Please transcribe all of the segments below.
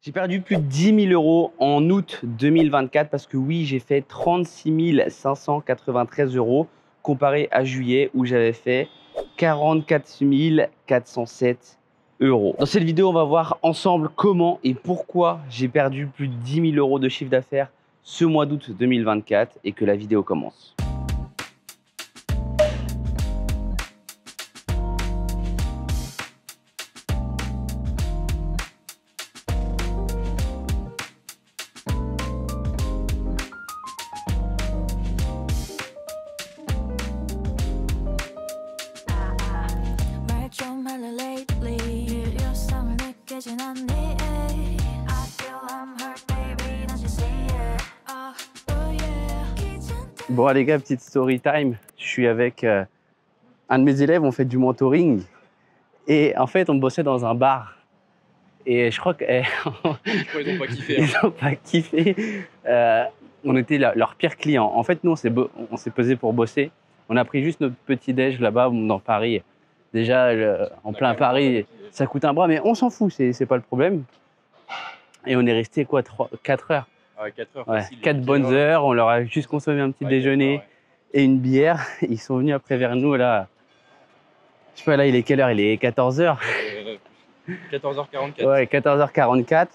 J'ai perdu plus de 10 000 € en août 2024 parce que oui, j'ai fait 36 593 € comparé à juillet où j'avais fait 44 407 €. Dans cette vidéo, on va voir ensemble comment et pourquoi j'ai perdu plus de 10 000 € de chiffre d'affaires ce mois d'août 2024 et que la vidéo commence. Bon les gars, petite story time. Je suis avec un de mes élèves, on fait du mentoring. Et en fait, on bossait dans un bar. Et je crois qu'ils n'ont pas kiffé. Ils n'ont pas kiffé. On était leur pire client. En fait, nous, on s'est posé pour bosser. On a pris juste notre petit déj là-bas dans Paris. Déjà, en plein Paris, ça coûte un bras, mais on s'en fout, c'est pas le problème. Et on est resté quoi, 4 heures. Ouais, 4 heures. Ouais, Facile, 4 bonnes heures. On leur a juste consommé un petit déjeuner et une bière. Ils sont venus après vers nous là. Je sais pas, là, il est quelle heure? Il est 14h. 14h44. Ouais, 14h44.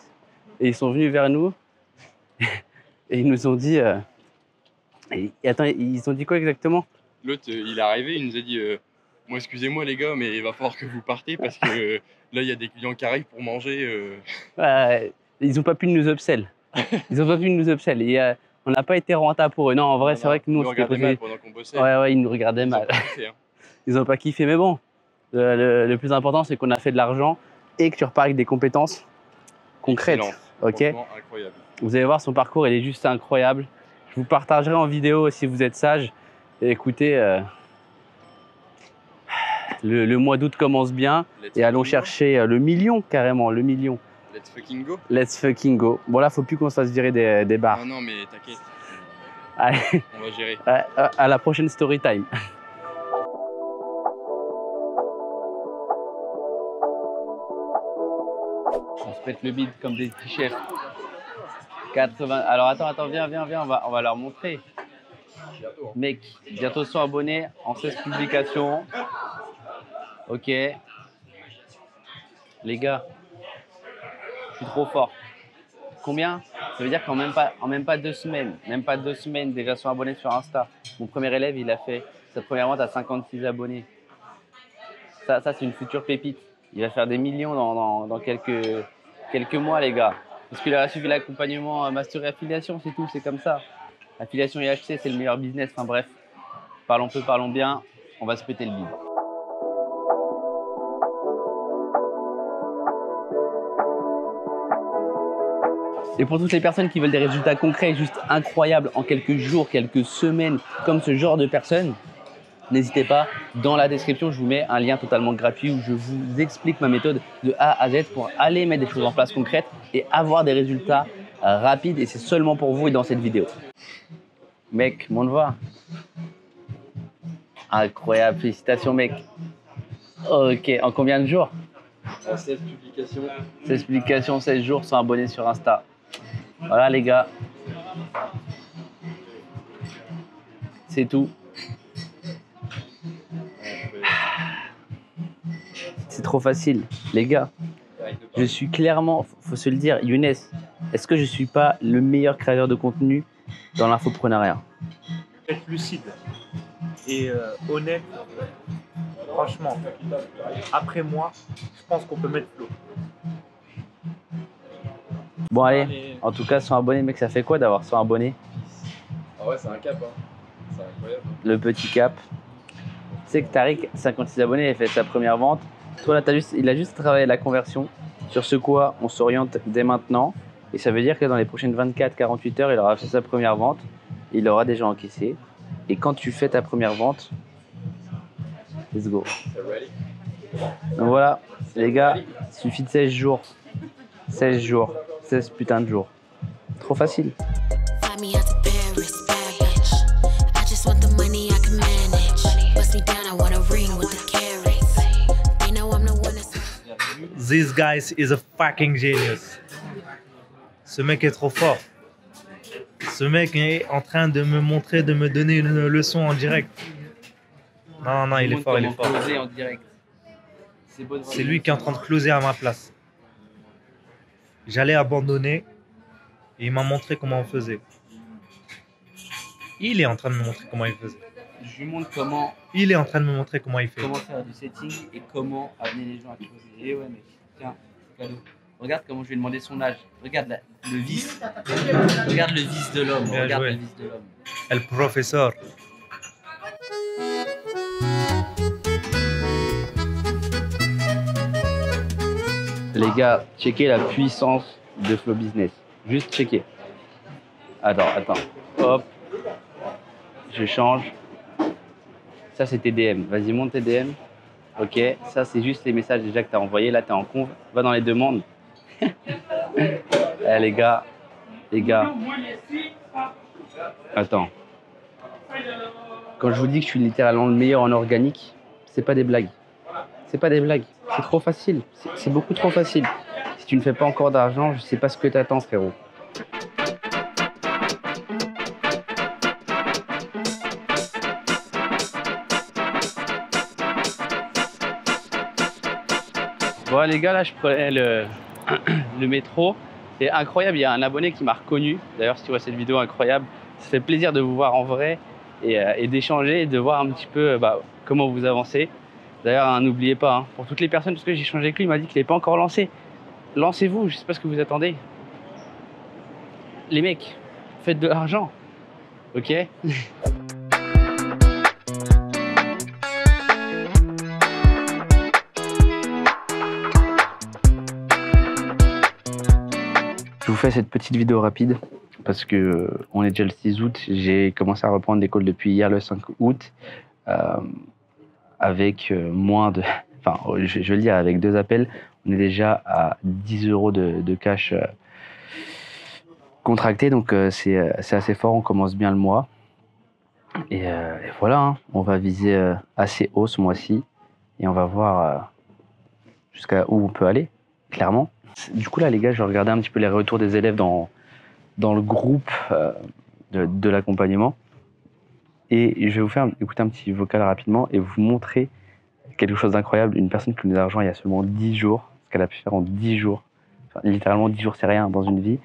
Et ils sont venus vers nous. Et ils nous ont dit... Attends, ils ont dit quoi exactement? L'autre, il est arrivé, il nous a dit moi, excusez-moi les gars, mais il va falloir que vous partez parce que là, il y a des clients qui arrivent pour manger. Ils n'ont pas pu nous upsell. Ils n'ont pas pu nous upsell. Et, on n'a pas été rentable pour eux. Non, en vrai, c'est vrai que nous, on regardait mal pendant qu'on bossait. Ouais, ils nous regardaient mal. Ils n'ont pas kiffé, mais bon. Le plus important, c'est qu'on a fait de l'argent et que tu repars avec des compétences concrètes. Ok. Incroyable. Vous allez voir, son parcours, il est juste incroyable. Je vous partagerai en vidéo si vous êtes sage. Et écoutez, le mois d'août commence bien. Et allons chercher le million, carrément, le million. Let's fucking go. Let's fucking go. Bon, là, faut plus qu'on se fasse virer des bars. Non, mais t'inquiète. Allez. On va gérer. À la prochaine story time. On se pète le bide comme des petits chefs. 80. Alors attends, viens, on va leur montrer. Bientôt. Mec, bientôt 100 abonnés en 16 publications. Ok. Les gars, je suis trop fort. Combien? Ça veut dire qu'en même pas 2 semaines, déjà 100 abonnés sur Insta. Mon premier élève, il a fait sa première vente à 56 abonnés. Ça c'est une future pépite. Il va faire des millions dans quelques mois, les gars. Parce qu'il a suivi l'accompagnement Mastery Affiliation, c'est tout, c'est comme ça. Affiliation IHC, c'est le meilleur business. Enfin bref, parlons peu, parlons bien. On va se péter le bide. Et pour toutes les personnes qui veulent des résultats concrets, juste incroyables, en quelques jours, quelques semaines, comme ce genre de personnes, n'hésitez pas, dans la description, je vous mets un lien totalement gratuit où je vous explique ma méthode de A à Z pour aller mettre des choses en place concrètes et avoir des résultats rapides. Et c'est seulement pour vous et dans cette vidéo. Mec, monte voir. Incroyable, félicitations mec. Ok, en combien de jours? En 16 publications. 16 publications, 16 jours, 100 abonnés sur Insta. Voilà les gars. C'est tout. C'est trop facile, les gars. Je suis clairement, faut se le dire, Younes, est-ce que je suis pas le meilleur créateur de contenu dans l'infoprenariat? Être lucide et honnête, franchement, après moi, je pense qu'on peut mettre l'eau. Bon allez, en tout cas 100 abonnés, mec, ça fait quoi d'avoir 100 abonnés? Ah ouais, c'est un cap, hein. C'est incroyable. Le petit cap. Tu sais que Tariq, 56 abonnés, il a fait sa première vente. Toi là, il a juste travaillé la conversion, sur ce quoi on s'oriente dès maintenant. Et ça veut dire que dans les prochaines 24-48 heures, il aura fait sa première vente. Il aura déjà encaissé. Et quand tu fais ta première vente, let's go. Donc voilà, les gars, il suffit de 16 jours. 16 jours. 16 putains de jours. Trop facile. This guy is a fucking genius. Ce mec est trop fort. Ce mec est en train de me montrer, de me donner une leçon en direct. Non, non, il est fort, il est fort. En direct. C'est lui qui est en train de closer à ma place. J'allais abandonner et il m'a montré comment on faisait. Il est en train de me montrer comment il faisait. Je lui montre comment. Il est en train de me montrer comment il fait. Comment faire du setting et comment amener les gens à closer. Et ouais, mec, tiens, cadeau. Regarde comment je lui ai demandé son âge. Regarde le vice. Regarde le vice de l'homme. Bien Regarde joué. le vice de l'homme. El professeur. Les gars, checkez la puissance de Flow Business. Juste checker. Attends. Hop. Je change. Ça, c'est tes DM. Vas-y, monte tes DM. Ok. Ça, c'est juste les messages déjà que tu as envoyés. Là, tu es en conf. Va dans les demandes. Eh, les gars. Attends. Quand je vous dis que je suis littéralement le meilleur en organique, c'est pas des blagues. C'est pas des blagues. C'est trop facile. C'est beaucoup trop facile. Si tu ne fais pas encore d'argent, je sais pas ce que t'attends, frérot. Bon les gars, là je prenais le métro. C'est incroyable, il y a un abonné qui m'a reconnu. D'ailleurs, si tu vois cette vidéo incroyable, ça fait plaisir de vous voir en vrai et d'échanger et de voir un petit peu comment vous avancez. D'ailleurs, hein, n'oubliez pas, hein, pour toutes les personnes, parce que j'ai échangé avec lui, il m'a dit qu'il n'est pas encore lancé. Lancez-vous, je ne sais pas ce que vous attendez. Les mecs, faites de l'argent, ok? Je vous fais cette petite vidéo rapide parce que on est déjà le 6 août. J'ai commencé à reprendre des calls depuis hier le 5 août avec moins de... Enfin, je vais le dire, avec 2 appels, on est déjà à 10 € de cash contracté. Donc c'est assez fort, on commence bien le mois. Et voilà, hein, on va viser assez haut ce mois-ci et on va voir jusqu'à où on peut aller, clairement. Du coup là les gars, je regardais un petit peu les retours des élèves dans le groupe de l'accompagnement et je vais vous faire écouter un petit vocal rapidement et vous montrer quelque chose d'incroyable. Une personne qui nous a rejoint il y a seulement 10 jours, ce qu'elle a pu faire en 10 jours, enfin, littéralement 10 jours c'est rien dans une vie,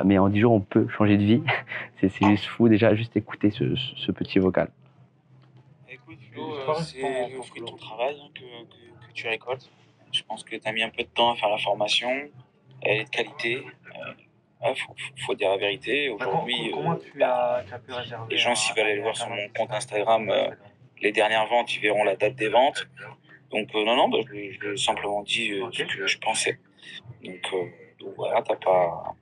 mais en 10 jours on peut changer de vie. C'est juste fou. Déjà juste écouter ce petit vocal. Écoute Flo, c'est le fruit de ton travail que tu récoltes. Je pense que tu as mis un peu de temps à faire la formation, elle est de qualité. Faut dire la vérité. Aujourd'hui, Comment tu as pu réserver les gens, s'ils veulent aller voir sur mon compte Instagram, les dernières ventes, ils verront la date des ventes. Donc non, je lui ai simplement dit ce que je pensais. Donc voilà, t'as pas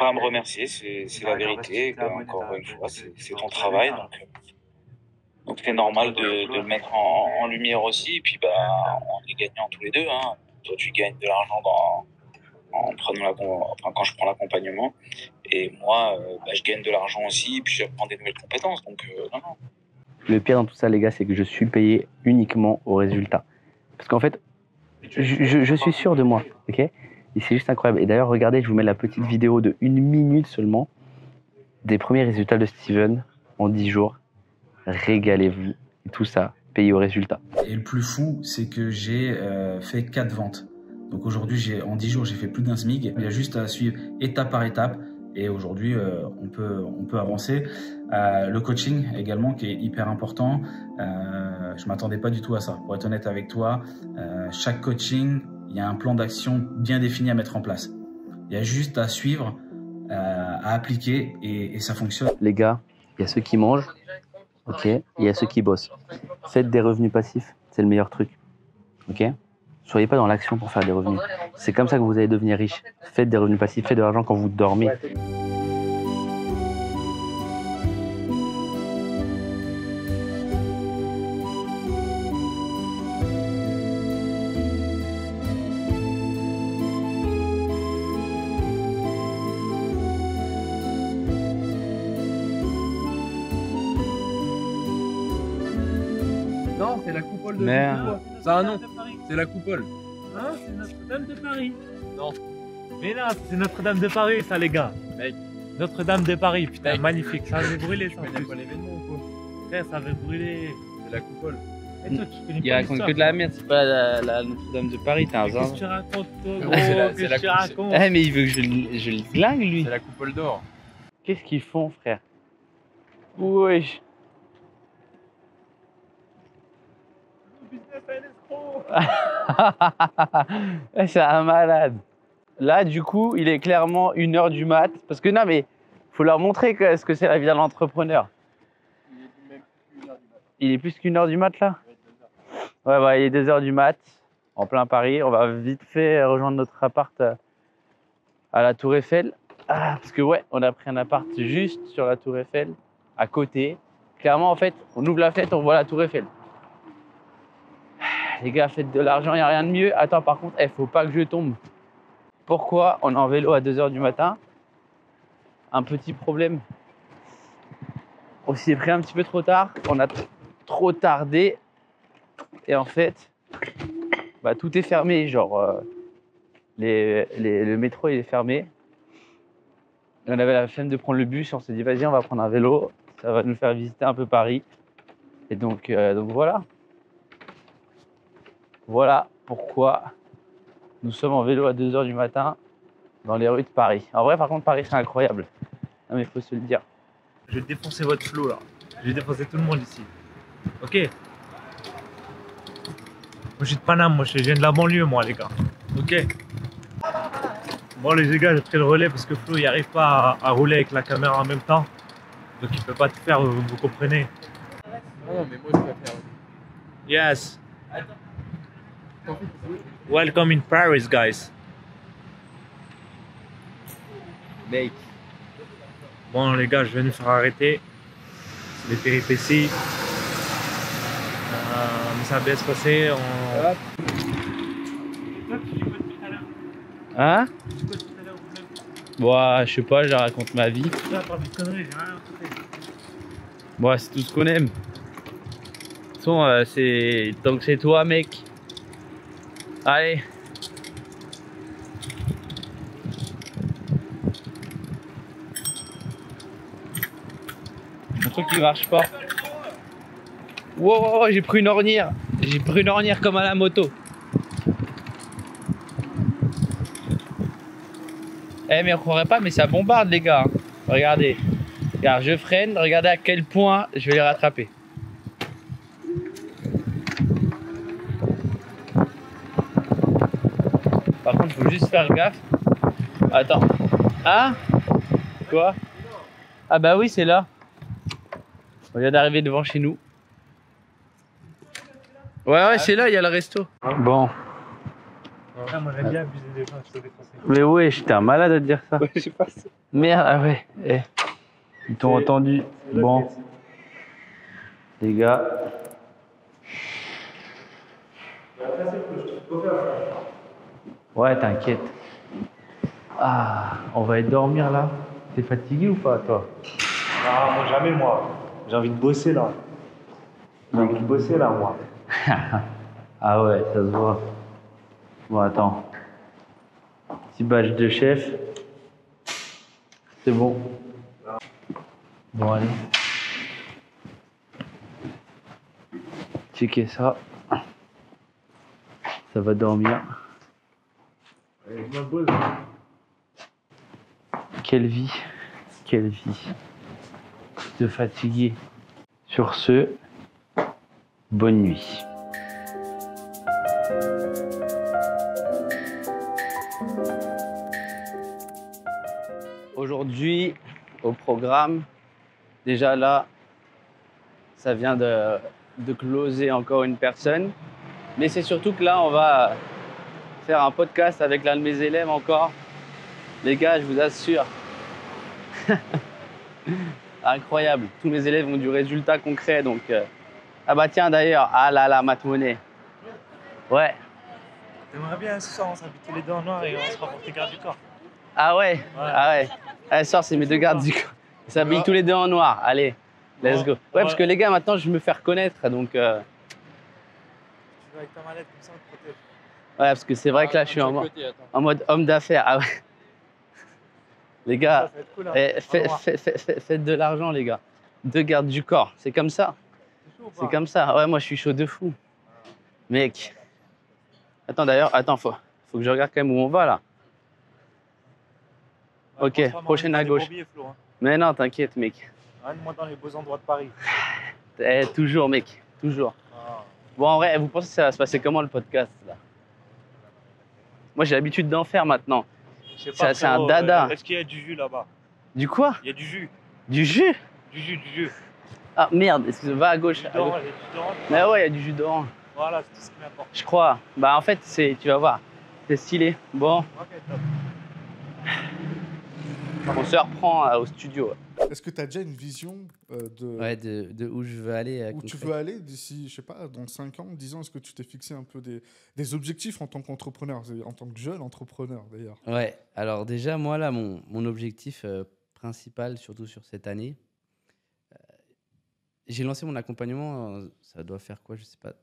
à me remercier, c'est la vérité. Encore une fois, c'est ton travail. Donc c'est normal de le mettre en lumière aussi. Et puis on est gagnants tous les deux. Hein. Toi tu gagnes de l'argent quand je prends l'accompagnement. Et moi je gagne de l'argent aussi. Et puis j'apprends des nouvelles compétences. Donc non. Le pire dans tout ça les gars, c'est que je suis payé uniquement au résultat. Parce qu'en fait, je suis sûr de moi, ok? Et c'est juste incroyable. Et d'ailleurs, regardez, je vous mets la petite vidéo de 1 minute seulement des premiers résultats de Steven en 10 jours. Régalez-vous. Et tout ça, payé au résultat. Et le plus fou, c'est que j'ai fait 4 ventes. Donc aujourd'hui, en 10 jours, j'ai fait plus d'un SMIC. Il y a juste à suivre étape par étape. Et aujourd'hui, on peut avancer. Le coaching également, qui est hyper important. Je m'attendais pas du tout à ça. Pour être honnête avec toi, chaque coaching, il y a un plan d'action bien défini à mettre en place. Il y a juste à suivre, à appliquer et ça fonctionne. Les gars, il y a ceux qui mangent, ok, et il y a ceux qui bossent. Faites des revenus passifs, c'est le meilleur truc, ok? Soyez pas dans l'action pour faire des revenus. C'est comme ça que vous allez devenir riche. Faites des revenus passifs, faites de l'argent quand vous dormez. Non, c'est la coupole Merde. Ça a un nom. C'est la coupole. Hein, c'est Notre-Dame de Paris. Non. Mais non, c'est Notre-Dame de Paris, ça, les gars. Mec. Notre-Dame de Paris, putain, Mec. magnifique. Ça avait brûlé, ça. Tu connais pas l'événement ou quoi? Frère, ça avait brûlé. C'est la coupole. Et toi, tu connais Il pas raconte l'histoire, que de la merde, c'est pas la Notre-Dame de Paris, t'es un Qu'est-ce que zinzin. tu racontes, toi, Non, gros? c'est la Qu'est-ce que tu coupe, racontes? Eh, mais il veut que je le glingue, lui. C'est la coupole d'or. Qu'est-ce qu'ils font, frère? Wesh. C'est un malade. Là, du coup, il est clairement 1h du mat. Parce que non, mais faut leur montrer ce que c'est la vie d'un entrepreneur. Il est plus qu'1h du mat, là? Ouais, bah, il est 2h du mat, en plein Paris. On va vite fait rejoindre notre appart à la Tour Eiffel. Ah, parce que ouais, on a pris un appart juste sur la Tour Eiffel, à côté. Clairement, en fait, on ouvre la fenêtre, on voit la Tour Eiffel. Les gars, faites de l'argent, il n'y a rien de mieux. Attends, par contre, faut pas que je tombe. Pourquoi on est en vélo à 2h du matin? Un petit problème. On s'y est pris un petit peu trop tard. On a trop tardé. Et en fait, bah, tout est fermé. Genre, le métro, il est fermé. On avait la flemme de prendre le bus. On s'est dit, vas-y, on va prendre un vélo. Ça va nous faire visiter un peu Paris. Et donc voilà. Voilà pourquoi nous sommes en vélo à 2h du matin dans les rues de Paris. En vrai, par contre, Paris, c'est incroyable. Non, mais il faut se le dire. Je vais défoncer votre flow, là. Je vais défoncer tout le monde ici. Ok? Moi, je suis de Paname, moi, je viens de la banlieue, moi, les gars. Ok? Bon, les gars, j'ai pris le relais parce que Flo, il n'arrive pas à rouler avec la caméra en même temps. Donc, il peut pas tout faire, vous comprenez? Non, mais moi je préfère. Yes. Welcome in Paris, guys. Mec. Bon, les gars, je vais nous faire arrêter. C'est les péripéties. Mais ça va bien se passer. Hein? Bon, je sais pas, je raconte ma vie. Bon, c'est tout ce qu'on aime. De toute façon, c'est tant que c'est toi, mec. Allez. Un truc qui marche pas. Wow, j'ai pris une ornière. J'ai pris une ornière comme à la moto. Eh, mais on croirait pas, mais ça bombarde, les gars. Regardez. Regarde, je freine. Regardez à quel point je vais les rattraper. Par contre, il faut juste faire gaffe. Attends. Ah? Quoi? Ah bah oui, c'est là. On vient d'arriver devant chez nous. Ouais, c'est là, il y a le resto. Bon. Moi, j'aime bien abuser des gens, je te défoncer. Mais ouais, j'étais un malade à te dire ça. Ouais, je sais pas. Merde, ah ouais. Eh. Ils t'ont entendu. Bon. Les gars. Ouais, t'inquiète. Ah, on va aller dormir là. T'es fatigué ou pas, toi? Ah, moi, jamais, moi. J'ai envie de bosser, là. J'ai envie de bosser, là, moi. Ah ouais, ça se voit. Bon, attends. Petit badge de chef. C'est bon. Bon, allez. Checker ça. Ça va dormir. Quelle vie. Quelle vie. De fatigué. Sur ce, bonne nuit. Aujourd'hui, au programme, déjà là, ça vient de closer encore une personne. Mais c'est surtout que là, on va faire un podcast avec l'un de mes élèves encore. Les gars, je vous assure. Incroyable. Tous mes élèves ont du résultat concret. Donc, ah bah tiens d'ailleurs, ah là là, Matt Monet. Ouais. T'aimerais bien ce soir, on s'habille tous les deux en noir et on se rapporte les gardes du corps. Ah ouais, ah ouais. Allez, soir, c'est mes deux gardes du corps. Ils s'habillent tous les deux en noir. Allez, let's go. Ouais, parce que les gars, maintenant, je me fais reconnaître. Donc, Tu vas avec ta mallette comme ça, on te protège. parce que c'est vrai que là, je suis en mode homme d'affaires. Ah ouais. Les gars, Ça va être cool, hein. faites de l'argent, les gars. 2 gardes du corps, c'est comme ça. C'est comme ça. Ouais, moi, je suis chaud de fou. Mec. Attends, d'ailleurs, faut que je regarde quand même où on va, là. Ok, prochaine à gauche. Mais non, t'inquiète, mec. Moi dans les beaux endroits de Paris. Toujours, mec. Toujours. Ah. Bon, en vrai, vous pensez que ça va se passer comment, le podcast, là? Moi, j'ai l'habitude d'en faire maintenant. Je sais pas, C'est un dada. Est-ce qu'il y a du jus là-bas? Du quoi? Il y a du jus. Du jus? Du jus. Ah, merde, excuse-moi, va à gauche. Il y a du jus d'orange. Mais ouais, il y a du jus d'orange. Voilà, c'est tout ce qui m'importe. Je crois. Bah, en fait, tu vas voir. C'est stylé. Bon, Ok, top. on se reprend au studio. Est-ce que tu as déjà une vision Ouais, de où je veux aller. où tu veux aller d'ici, je sais pas, dans 5 ans, 10 ans? Est-ce que tu t'es fixé un peu des objectifs en tant qu'entrepreneur, en tant que jeune entrepreneur d'ailleurs? Ouais, alors déjà, moi, là, mon objectif principal, surtout sur cette année, j'ai lancé mon accompagnement, ça doit faire quoi, je sais pas,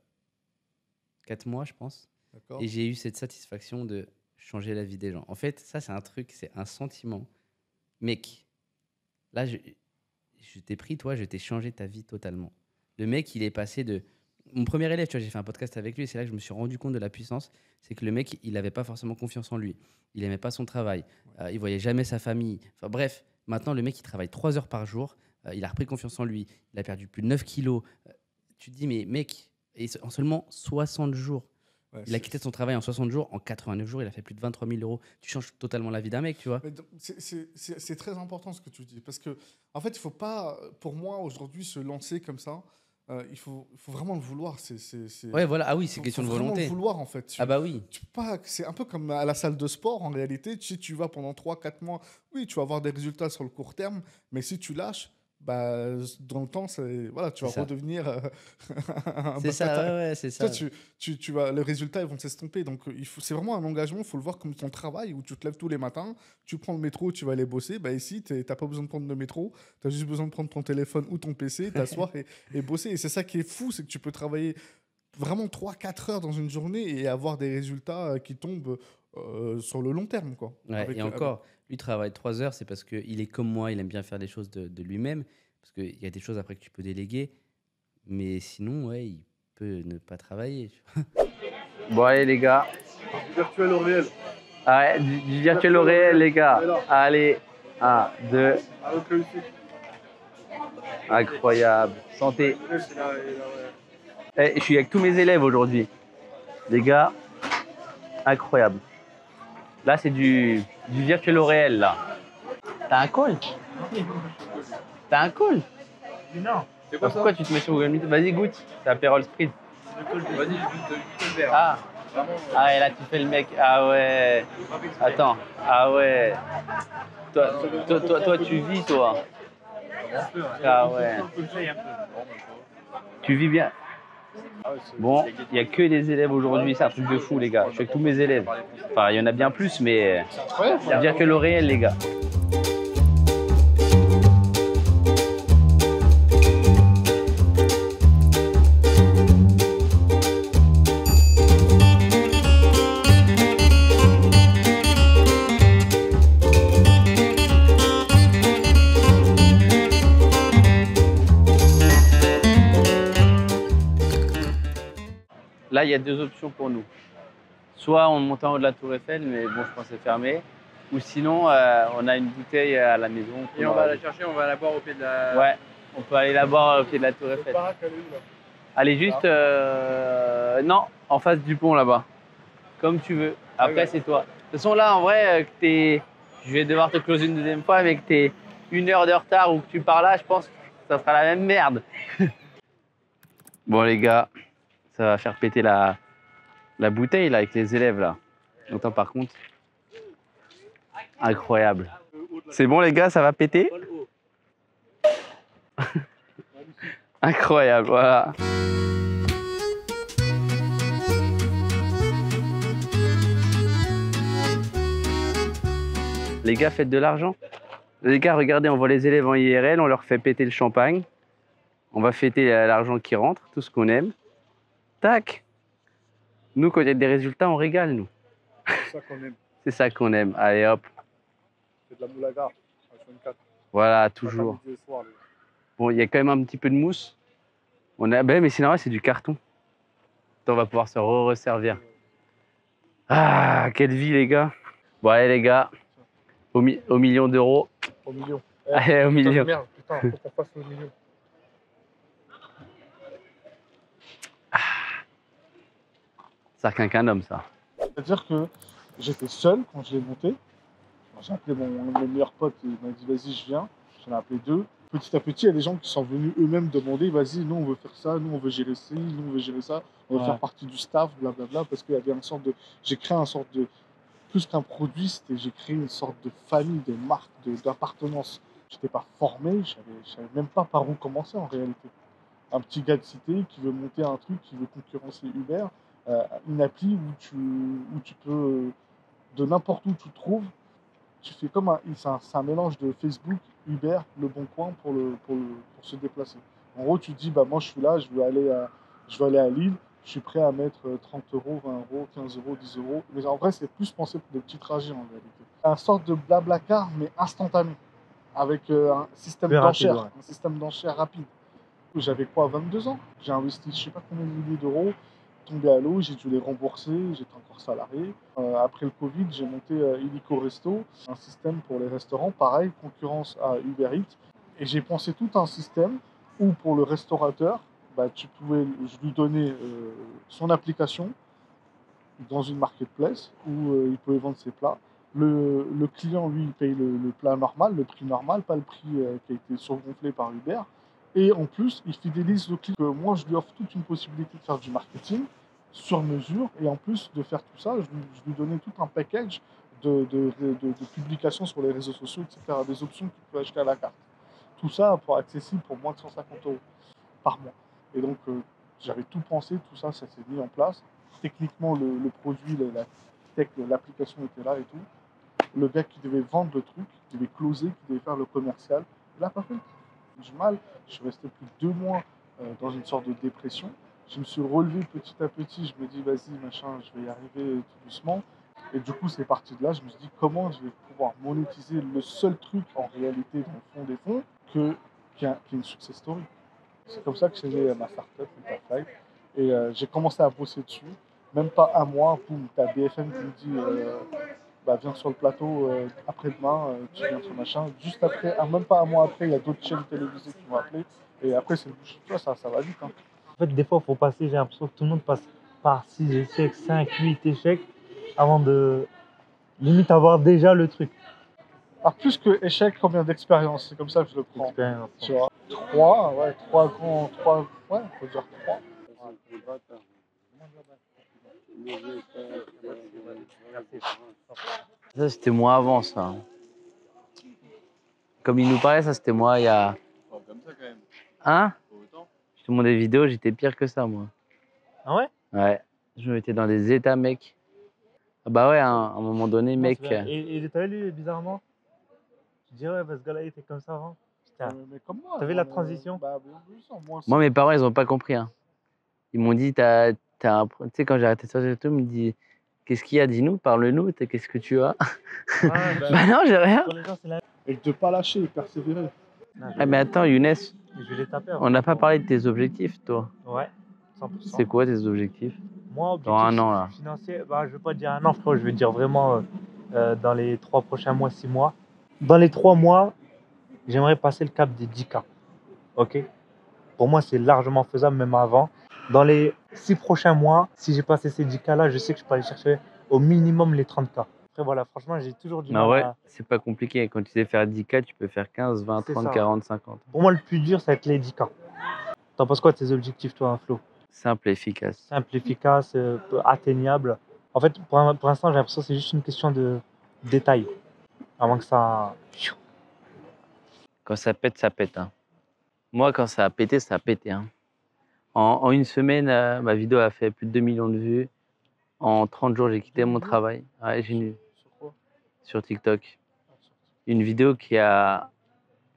4 mois, je pense. D'accord. Et j'ai eu cette satisfaction de changer la vie des gens. En fait, ça, c'est un truc, c'est un sentiment. Mec, là, je t'ai pris, toi, je t'ai changé ta vie totalement. Le mec, il est passé de... Mon premier élève, tu vois, j'ai fait un podcast avec lui et c'est là que je me suis rendu compte de la puissance. C'est que le mec, il n'avait pas forcément confiance en lui. Il n'aimait pas son travail. Il voyait jamais sa famille. Enfin bref, maintenant, le mec, il travaille 3 heures par jour. Il a repris confiance en lui. Il a perdu plus de 9 kilos. Tu te dis, mais mec, en seulement 60 jours, Ouais, il a quitté son travail en 60 jours. En 89 jours, il a fait plus de 23 000 euros. Tu changes totalement la vie d'un mec, tu vois. C'est très important ce que tu dis. Parce que, en fait, il ne faut pas, pour moi, aujourd'hui, se lancer comme ça. Il faut vraiment le vouloir. Ouais, voilà. Ah oui, c'est question de volonté. Faut vraiment le vouloir, en fait. Ah bah oui. C'est un peu comme à la salle de sport, en réalité. Si tu vas pendant 3-4 mois, oui, tu vas avoir des résultats sur le court terme. Mais si tu lâches, bah, dans le temps, voilà, tu vas redevenir c'est ça, ouais, c'est ça. Toi, tu vas, les résultats ils vont s'estomper. Donc, c'est vraiment un engagement. Il faut le voir comme ton travail où tu te lèves tous les matins, tu prends le métro, tu vas aller bosser. Bah, ici, tu n'as pas besoin de prendre le métro. Tu as juste besoin de prendre ton téléphone ou ton PC, t'asseoir et bosser. Et c'est ça qui est fou, c'est que tu peux travailler vraiment 3-4 heures dans une journée et avoir des résultats qui tombent sur le long terme, quoi. Ouais, et encore, lui travaille 3 heures, c'est parce qu'il est comme moi, il aime bien faire des choses de lui-même, parce qu'il y a des choses après que tu peux déléguer, mais sinon, ouais, il peut ne pas travailler. Bon, allez, les gars. Du virtuel au réel. Ah ouais, du virtuel au réel, les gars. Allez, 1, 2. Incroyable. Santé. Je suis avec tous mes élèves aujourd'hui. Les gars, incroyable. Là, c'est du virtuel au réel, là. T'as un call? T'as un call? Non. Pourquoi tu te mets sur Google Meet? Vas-y, goûte. C'est Aperol Spritz. Vas-y, juste le verre. Ah. Ah, et là, tu fais le mec. Ah ouais. Attends. Ah ouais. Toi, tu vis, toi. Ah ouais. Tu vis bien. Bon, il n'y a que des élèves aujourd'hui, c'est un truc de fou, les gars. Je suis avec tous mes élèves. Enfin, il y en a bien plus, mais dire que le réel, les gars. Là, il y a 2 options pour nous. Soit on monte en haut de la Tour Eiffel, mais bon, je pense que c'est fermé. Ou sinon, on a une bouteille à la maison. Et on va la chercher, on va la boire au pied de la... Ouais, on peut aller la boire au pied de la Tour Eiffel. Allez, juste... Non, en face du pont, là-bas. Comme tu veux. Après, c'est toi. De toute façon, là, en vrai, je vais devoir te closer une deuxième fois, mais que tu es 1 heure de retard ou que tu pars là, je pense que ça sera la même merde. Bon, les gars... Ça va faire péter la bouteille là avec les élèves là. Attends, par contre, incroyable. C'est bon les gars, ça va péter? Incroyable, voilà. Les gars, faites de l'argent. Les gars, regardez, on voit les élèves en IRL, on leur fait péter le champagne. On va fêter l'argent qui rentre, tout ce qu'on aime. Tac. Nous, quand il y a des résultats, on régale, nous. C'est ça qu'on aime. C'est ça qu'on aime. Allez, hop. C'est de la moulaga. H24. Voilà, toujours. Matin, midi et soir, Bon, il y a quand même un petit peu de mousse. On a... Ben, mais c'est normal, c'est du carton. On va pouvoir se resservir. Ah, quelle vie, les gars. Bon, allez, les gars. Au million d'euros. Au million. Allez, au million. Merde, putain, faut qu'on fasse le million. Ça rien qu'un homme, ça. C'est-à-dire que j'étais seul quand je l'ai monté. J'ai appelé mon meilleur pote, il m'a dit vas-y, je viens. J'en ai appelé 2. Petit à petit, il y a des gens qui sont venus eux-mêmes demander vas-y, nous on veut faire ça, nous on veut gérer ci, nous on veut gérer ça, on veut faire partie du staff, blablabla, parce qu'il y avait une sorte de. J'ai créé une sorte de. Plus qu'un produit, j'ai créé une sorte de famille, de marque, d'appartenance. Je n'étais pas formé, je savais même pas par où commencer en réalité. Un petit gars de cité qui veut monter un truc, qui veut concurrencer Uber, une appli où tu peux, de n'importe où tu trouves, tu fais comme c'est un mélange de Facebook, Uber, Le Bon Coin pour se déplacer. En gros, tu te dis, bah, moi je suis là, je veux aller à Lille, je suis prêt à mettre 30 euros, 20 euros, 15 euros, 10 euros. Mais en vrai, c'est plus pensé pour des petits trajets en réalité. Un sorte de Blablacar, mais instantané, avec un système d'enchères, rapide, ouais. un système d'enchères rapide. J'avais quoi, 22 ans? J'ai investi je sais pas combien de milliers d'euros, tombé à l'eau, j'ai dû les rembourser, j'étais encore salarié. Après le Covid, j'ai monté Illico Resto, un système pour les restaurants, pareil, concurrence à Uber Eats. Et j'ai pensé tout un système où pour le restaurateur, bah, je lui donnais son application dans une marketplace où il pouvait vendre ses plats. Le client, lui, il paye le plat normal, le prix normal, pas le prix qui a été surgonflé par Uber. Et en plus, il fidélise le client. Moi, je lui offre toute une possibilité de faire du marketing sur mesure. Et en plus de faire tout ça, je lui donnais tout un package de publications sur les réseaux sociaux, etc. Des options que tu peux acheter à la carte. Tout ça pour accessible pour moins de 150 euros par mois. Et donc, j'avais tout pensé, tout ça, ça s'est mis en place. Techniquement, le produit, l'application était là et tout. Le gars qui devait vendre le truc, qui devait closer, qui devait faire le commercial, il n'a pas fait. Du mal, je suis resté plus de 2 mois dans une sorte de dépression. Je me suis relevé petit à petit, je me dis vas-y, machin, je vais y arriver tout doucement. Et du coup, c'est parti de là, je me suis dit comment je vais pouvoir monétiser le seul truc en réalité dans le fond des fonds qui est une success story. C'est comme ça que j'ai né ma startup, Metafly. Et j'ai commencé à bosser dessus. Même pas un mois, boum, t'as BFM qui me dit bah, viens sur le plateau après-demain, tu viens sur machin. Juste après, même pas un mois après, il y a d'autres chaînes télévisées qui m'ont appelé. Et après, c'est le bouche. Tu vois, ça va vite. Hein. En fait, des fois, il faut passer, j'ai l'impression que tout le monde passe par 6 échecs, 5, 8 échecs avant de limite avoir déjà le truc. Alors, plus que échec, combien d'expérience? C'est comme ça que je le prends. Expérience. Tu vois, 3, ouais, 3 grands, 3, ouais, on peut dire 3. Ça, c'était moi avant, ça. Comme il nous parlait, ça, c'était moi il y a... Comme ça quand même. Hein? Pas autant. Je te montre des vidéos, j'étais pire que ça, moi. Ah ouais? Ouais. Je me mettais dans des états, mec. Ah bah ouais, à un moment donné, mec... Et t'as vu, lui, bizarrement? Tu dirais, ouais, parce que là, il était comme ça avant. Putain. Mais comme moi. T'as vu la transition? Bah, bien sûr, Moi, mes parents, ils ont pas compris. Hein. Ils m'ont dit, tu sais, quand j'ai arrêté de sortir, ils me dit, qu'est-ce qu'il y a? Dis-nous, parle-nous, qu'est-ce que tu as? Ah, Bah non, j'ai rien. pour les gens, c'est la... Et de ne pas lâcher et persévérer. Ah, mais attends, Younes, Je vais les taper. on n'a pas parlé de tes objectifs, toi. Ouais, 100%. C'est quoi tes objectifs? Moi, dans un an, là? financier, bah, je veux pas dire un an, frérot, je veux dire vraiment dans les 3 prochains mois, 6 mois. Dans les 3 mois, j'aimerais passer le cap des 10K. Ok? Pour moi, c'est largement faisable, même avant. Dans les 6 prochains mois, si j'ai passé ces 10K là, je sais que je peux aller chercher au minimum les 30K. Après, voilà, franchement, j'ai toujours du mal ouais, à... c'est pas compliqué. Quand tu sais faire 10K, tu peux faire 15, 20, C'est 30, ça. 40, 50. Pour moi, le plus dur, ça va être les 10K. T'en penses quoi de tes objectifs, toi, Flo? Simple et efficace. Simple, efficace, atteignable. En fait, pour l'instant, j'ai l'impression que c'est juste une question de détail. Avant que ça... Quand ça pète, ça pète. Hein. Moi, quand ça a pété, ça a pété. Hein. En une semaine, ma vidéo a fait plus de 2 millions de vues. En 30 jours, j'ai quitté mon travail. Ouais, Sur quoi? sur TikTok. Une vidéo qui a...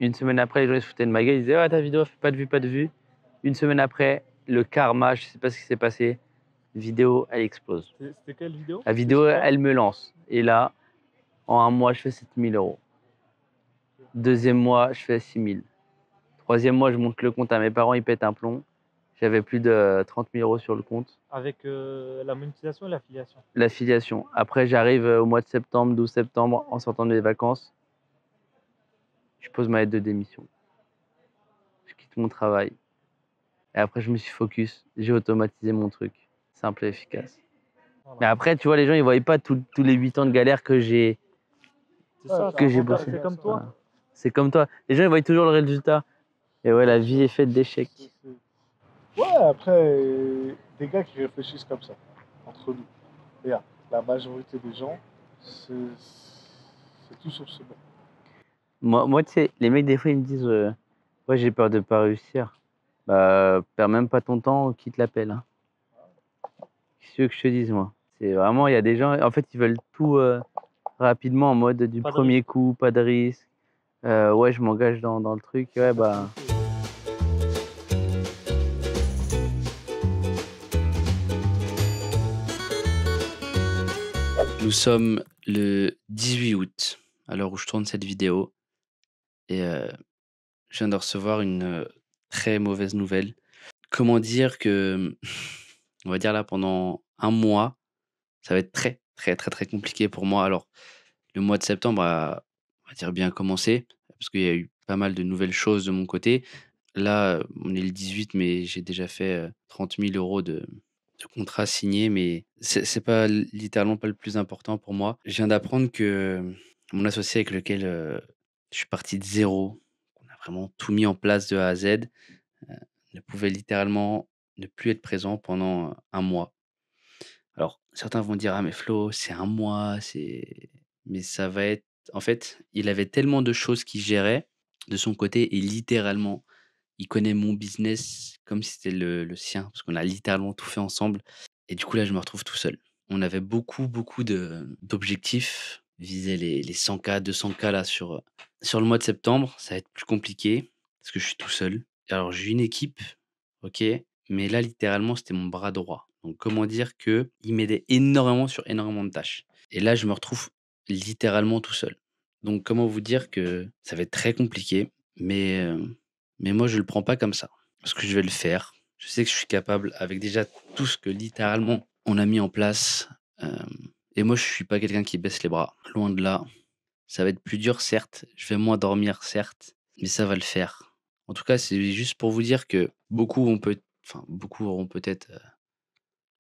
Une semaine après, les gens ils se foutaient de ma gueule. Ils disaient, ta vidéo fait pas de vues, pas de vues. Une semaine après, le karma, je sais pas ce qui s'est passé. vidéo, elle explose. C'était quelle vidéo? La vidéo, elle me lance. Et là, en un mois, je fais 7000 euros. Deuxième mois, je fais 6000. Troisième mois, je monte le compte à mes parents, ils pètent un plomb. J'avais plus de 30 000 euros sur le compte. Avec la monétisation et l'affiliation. L'affiliation. Après, j'arrive au mois de septembre, 12 septembre, en sortant des vacances. Je pose ma lettre de démission. Je quitte mon travail. Et après, je me suis focus. J'ai automatisé mon truc. Simple et efficace. Voilà. Mais après, tu vois, les gens, ils ne voyaient pas tous les 8 ans de galère que j'ai bossé. C'est comme toi. Voilà. C'est comme toi. Les gens, ils voient toujours le résultat. Et ouais, la vie est faite d'échecs. Ouais, après, des gars qui réfléchissent comme ça, entre nous. Regarde, la majorité des gens, c'est tout sur ce banc. Moi, tu sais, les mecs, des fois, ils me disent ouais, j'ai peur de pas réussir. Bah, perds même pas ton temps, quitte l'appel. Hein. Qu'est-ce que tu veux que je te dise, moi? C'est vraiment, il y a des gens, en fait, ils veulent tout rapidement en mode du premier coup, pas de risque. Ouais, je m'engage dans le truc. Ouais, bah. Nous sommes le 18 août, à l'heure où je tourne cette vidéo. Et je viens de recevoir une très mauvaise nouvelle. Comment dire que, on va dire là, pendant un mois, ça va être très, très, très, très compliqué pour moi. Alors, le mois de septembre a, on va dire, bien commencé, parce qu'il y a eu pas mal de nouvelles choses de mon côté. Là, on est le 18, mais j'ai déjà fait 30 000 euros de contrats signés, mais c'est pas littéralement pas le plus important pour moi. Je viens d'apprendre que mon associé avec lequel je suis parti de zéro, on a vraiment tout mis en place de A à Z, ne pouvait littéralement ne plus être présent pendant un mois. Alors, certains vont dire: «Ah mais Flo, c'est un mois, c'est» mais ça va être en fait, il avait tellement de choses qu'il gérait de son côté et littéralement, il connaît mon business comme si c'était le sien, parce qu'on a littéralement tout fait ensemble et du coup, là, je me retrouve tout seul. On avait beaucoup, beaucoup d'objectifs, viser les 100 K, 200 K là sur le mois de septembre. Ça va être plus compliqué parce que je suis tout seul. Alors j'ai une équipe, OK, mais là, littéralement, c'était mon bras droit. Donc comment dire qu'il m'aidait énormément sur énormément de tâches et là, je me retrouve littéralement tout seul. Donc comment vous dire que ça va être très compliqué, mais moi, je le prends pas comme ça parce que je vais le faire. Je sais que je suis capable avec déjà tout ce que littéralement on a mis en place. Et moi, je suis pas quelqu'un qui baisse les bras. Loin de là. Ça va être plus dur, certes. Je vais moins dormir, certes. Mais ça va le faire. En tout cas, c'est juste pour vous dire que beaucoup auront peut-être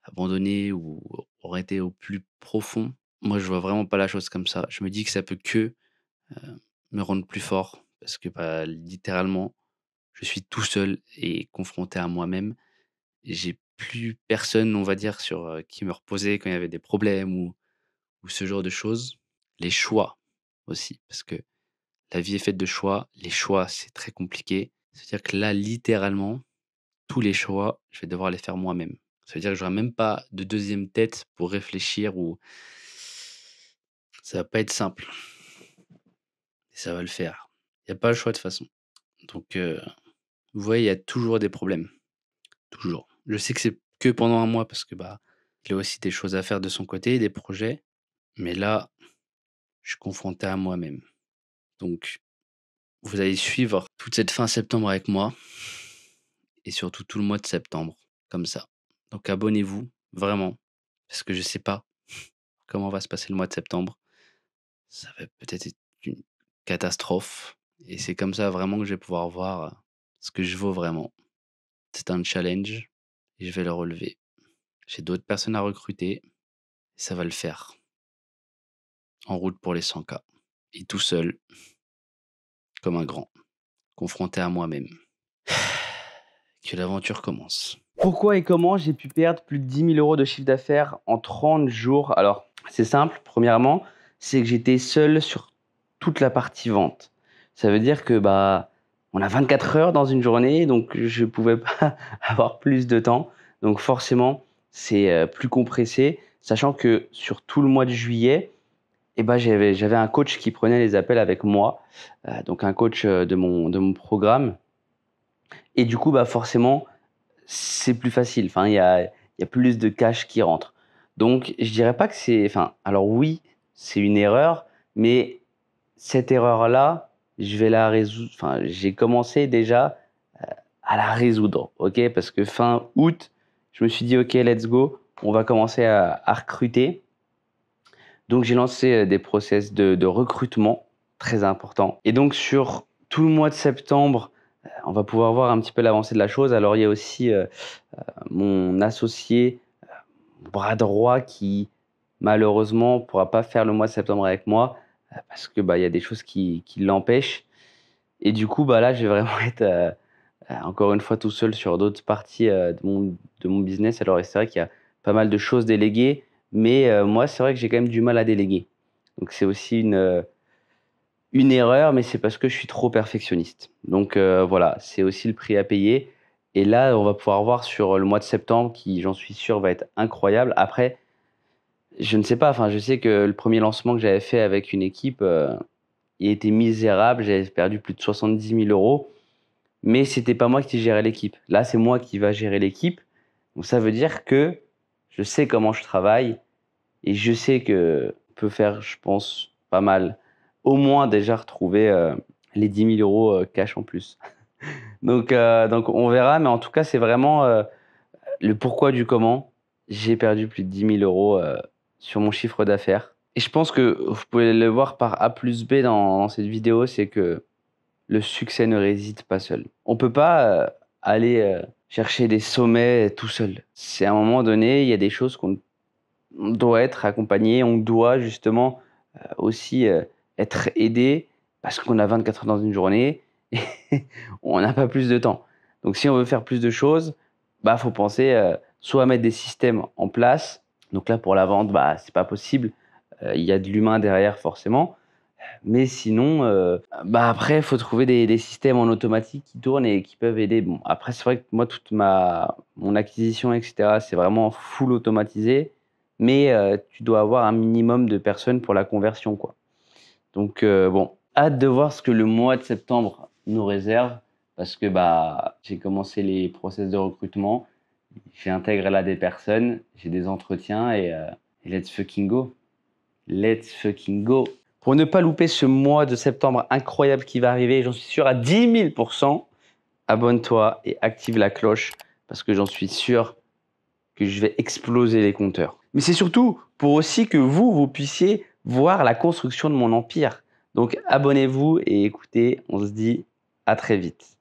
abandonné ou arrêté au plus profond. Moi, je vois vraiment pas la chose comme ça. Je me dis que ça peut que me rendre plus fort parce que bah, littéralement, je suis tout seul et confronté à moi-même. J'ai plus personne, on va dire, sur qui me reposer quand il y avait des problèmes ou ce genre de choses. Les choix aussi, parce que la vie est faite de choix. Les choix, c'est très compliqué. C'est-à-dire que là, littéralement, tous les choix, je vais devoir les faire moi-même. Ça veut dire que j'aurai même pas de deuxième tête pour réfléchir ou ça va pas être simple. Et ça va le faire. Il n'y a pas le choix de toute façon. Donc, vous voyez, il y a toujours des problèmes. Toujours. Je sais que c'est que pendant un mois parce que bah, il a aussi des choses à faire de son côté, des projets. Mais là, je suis confronté à moi-même. Donc, vous allez suivre toute cette fin septembre avec moi et surtout tout le mois de septembre, comme ça. Donc, abonnez-vous, vraiment, parce que je sais pas comment va se passer le mois de septembre. Ça va peut-être être une catastrophe. Et c'est comme ça vraiment que je vais pouvoir voir ce que je vaux vraiment. C'est un challenge et je vais le relever. J'ai d'autres personnes à recruter et ça va le faire. En route pour les 100 K. Et tout seul, comme un grand, confronté à moi-même. Que l'aventure commence. Pourquoi et comment j'ai pu perdre plus de 10 000 euros de chiffre d'affaires en 30 jours? Alors, c'est simple. Premièrement, c'est que j'étais seul sur toute la partie vente. Ça veut dire que on a 24 heures dans une journée, donc je ne pouvais pas avoir plus de temps. Donc forcément, c'est plus compressé, sachant que sur tout le mois de juillet, j'avais un coach qui prenait les appels avec moi, donc un coach de mon programme. Et du coup, forcément, c'est plus facile. Enfin, il y a y a plus de cash qui rentre. Donc, je dirais pas que c'est... Enfin, alors oui, c'est une erreur, mais cette erreur-là, je vais la résoudre... Enfin, j'ai commencé déjà à la résoudre, ok? Parce que fin août, je me suis dit, ok, let's go, on va commencer à recruter. Donc, j'ai lancé des process de recrutement très importants. Et donc, sur tout le mois de septembre, on va pouvoir voir un petit peu l'avancée de la chose. Alors, il y a aussi mon associé, bras droit, qui malheureusement ne pourra pas faire le mois de septembre avec moi parce que il y a des choses qui l'empêchent. Et du coup, là, je vais vraiment être encore une fois tout seul sur d'autres parties de mon business. Alors, c'est vrai qu'il y a pas mal de choses déléguées, mais moi, c'est vrai que j'ai quand même du mal à déléguer. Donc, c'est aussi une erreur, mais c'est parce que je suis trop perfectionniste. Donc, voilà, c'est aussi le prix à payer. Et là, on va pouvoir voir sur le mois de septembre qui, j'en suis sûr, va être incroyable. Après, je ne sais pas, enfin, je sais que le premier lancement que j'avais fait avec une équipe, il était misérable. J'avais perdu plus de 70 000 euros. Mais c'était pas moi qui gérais l'équipe. Là, c'est moi qui va gérer l'équipe. Donc, ça veut dire que je sais comment je travaille et je sais que je peux faire, je pense, pas mal. Au moins, déjà retrouver les 10 000 euros cash en plus. Donc, on verra. Mais en tout cas, c'est vraiment le pourquoi du comment. J'ai perdu plus de 10 000 euros sur mon chiffre d'affaires. Et je pense que vous pouvez le voir par A plus B dans cette vidéo, c'est que le succès ne réside pas seul. On peut pas aller chercher des sommets tout seul. C'est à un moment donné, il y a des choses qu'on doit être accompagné, on doit justement aussi être aidé parce qu'on a 24 heures dans une journée et on n'a pas plus de temps. Donc si on veut faire plus de choses, faut penser soit à mettre des systèmes en place. Donc là pour la vente, c'est pas possible. Il y a de l'humain derrière forcément. Mais sinon, après, il faut trouver des systèmes en automatique qui tournent et qui peuvent aider. Bon, après, c'est vrai que moi, toute mon acquisition, etc., c'est vraiment full automatisé. Mais tu dois avoir un minimum de personnes pour la conversion, quoi. Donc, hâte de voir ce que le mois de septembre nous réserve. Parce que j'ai commencé les process de recrutement. J'ai intégré là des personnes. J'ai des entretiens et let's fucking go. Let's fucking go. Pour ne pas louper ce mois de septembre incroyable qui va arriver, j'en suis sûr à 10 000 %, abonne-toi et active la cloche parce que j'en suis sûr que je vais exploser les compteurs. Mais c'est surtout pour aussi que vous puissiez voir la construction de mon empire. Donc abonnez-vous et écoutez, on se dit à très vite.